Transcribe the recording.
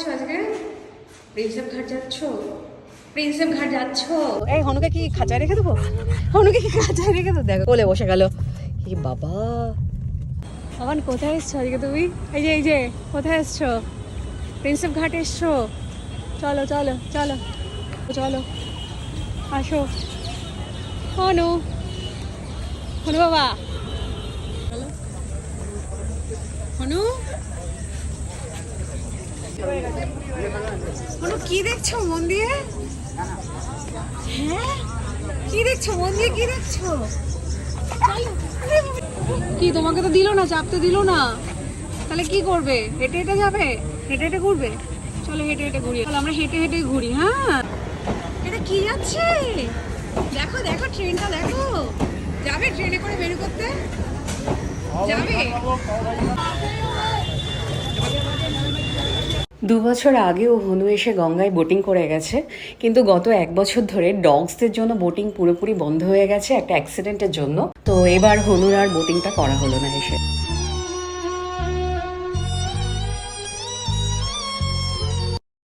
যাচ্ছ আজকে? প্রিন্সেপ ঘাট যাচ্ছ? প্রিন্সেপ ঘাট যাচ্ছ? এই হনুকে কি খাঁচায় রেখে দেবো? হনুকে কি খাঁচায় রেখে দেবো? দেখো কোলে বসে গেল। কি বাবা, এখন কোথায় এসছো আজকে তুমি? এই যে কোথায় এসছো? প্রিন্সেপ ঘাট এসছো? চলো চলো চলো চলো, আসো। হনু, হনু বাবা, হনু, হনু কি দেখছো মন দিয়ে? হ্যাঁ, কি দেখছো মন দিয়ে? কি দেখছো? কি তোমাকে তো দিলো না, চাপতে দিলো না, তাহলে কি করবে? হেঁটে হেঁটে যাবে? হেঁটে হেঁটে ঘুরবে? চলো হেঁটে হেঁটে ঘুরি, চলো আমরা হেঁটে হেঁটে ঘুরি। হ্যাঁ, এটা কি যাচ্ছে? দেখো দেখো ট্রেনটা দেখো, যাবে ট্রেনে করে বের করতে যাবে। 2 বছর আগেও হনু এসে গঙ্গায় বোটিং করে গেছে, কিন্তু গত 1 বছর ধরে ডগসদের জন্য বোটিং পুরোপুরি বন্ধ হয়ে গেছে একটা অ্যাক্সিডেন্টের জন্য। তো এবার হনুর আর বোটিংটা করা হলো না এসে।